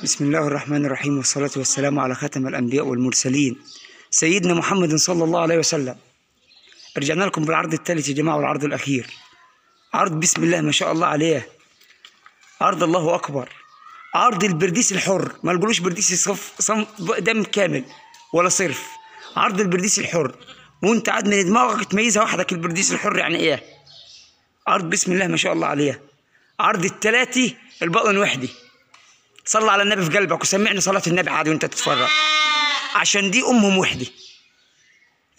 بسم الله الرحمن الرحيم، والصلاة والسلام على خاتم الأنبياء والمرسلين سيدنا محمد صلى الله عليه وسلم. رجعنا لكم بالعرض الثالث يا جماعة، والعرض الأخير. عرض بسم الله ما شاء الله عليه، عرض الله أكبر، عرض البرديس الحر. ما نقولوش برديس صنف دم كامل ولا صرف، عرض البرديس الحر. وانت قاعد من دماغك تميزها وحدك البرديس الحر يعني ايه. عرض بسم الله ما شاء الله عليه، عرض التلاتي البطن وحدي. صلى على النبي في قلبك وسمعني صلاة النبي عادي وانت تتفرج، عشان دي امهم وحده.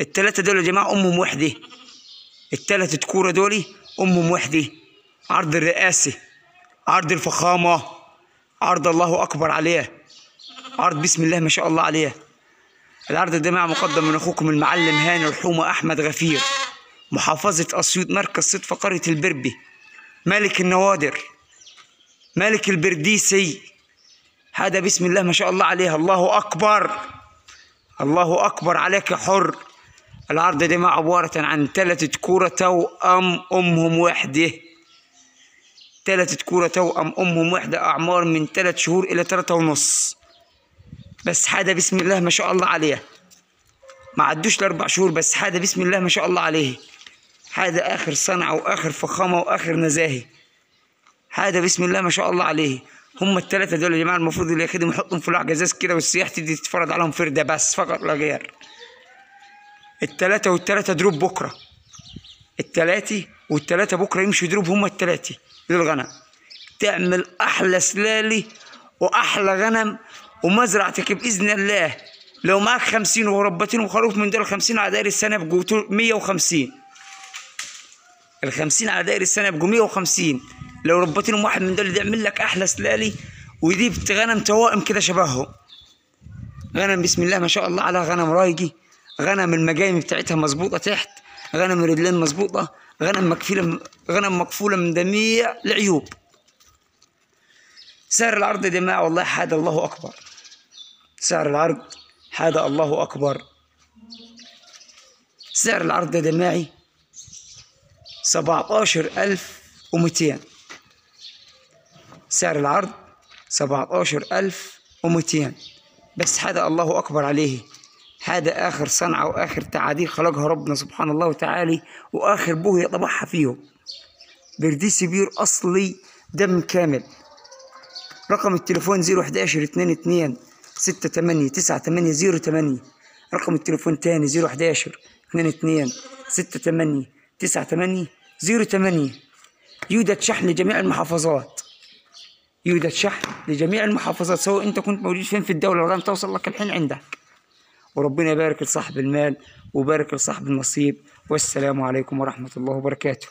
التلاتة دول يا جماعة امهم وحده، التلاتة كورة دول امهم وحده. عرض الرئاسة، عرض الفخامة، عرض الله اكبر عليه، عرض بسم الله ما شاء الله عليه. العرض ده مع مقدم من اخوكم المعلم هاني الحومة احمد غفير، محافظة اسيوط، مركز صدفة، قرية البربي، ملك النوادر، ملك البرديسي. هذا بسم الله ما شاء الله عليه. الله اكبر، الله اكبر عليك يا حر. العرض ده مع عبارة عن ثلاثة كورة توأم امهم وحده، ثلاثة كورة توأم امهم وحده، اعمار من 3 شهور الى 3.5. بس هذا بسم الله ما شاء الله عليه، ما عدوش ل4 شهور، بس هذا بسم الله ما شاء الله عليه. هذا اخر صنعة واخر فخامة واخر نزاهة. هذا بسم الله ما شاء الله عليه. هم الثلاثة دول يا جماعة المفروض اللي ياخدهم يحطهم في لوح جزاز كده، والسياح تيجي تتفرج عليهم فردة بس فقط لا غير. الثلاثة والثلاثة دروب بكرة، الثلاثة والثلاثة بكرة يمشوا دروب هم الثلاثة للغنم. تعمل أحلى سلالي وأحلى غنم، ومزرعتك بإذن الله لو معك 50 وربتين وخروف من دول 50 على داير السنة يبقوا 150. ال50 على داير السنة يبقوا 150. لو ربيتينهم واحد من دول يعمل لك احلى سلالي، ودي غنم توائم كده شبههم. غنم بسم الله ما شاء الله على غنم رايقي، غنم المجايم بتاعتها مظبوطه تحت، غنم الرجلين مظبوطه، غنم مكفوله من جميع العيوب. سعر العرض يا جماعه والله حاجه الله اكبر، سعر العرض حاجه الله اكبر. سعر العرض يا جماعي 17,200. سعر العرض 17,200 بس. هذا الله أكبر عليه، هذا آخر صنعة وآخر تعاديل خلقها ربنا سبحانه الله وتعالى، وآخر بوه يطبعها فيهم. برديس بير أصلي دم كامل. رقم التليفون 011 22 68 98 08. رقم التليفون تاني 011 22 68 98 08. يوجد شحن لجميع المحافظات، يوجد شحن لجميع المحافظات، سواء انت كنت موجود فين في الدولة لغاية توصل لك الحين عندك. وربنا يبارك لصاحب المال ويبارك لصاحب النصيب. والسلام عليكم ورحمة الله وبركاته.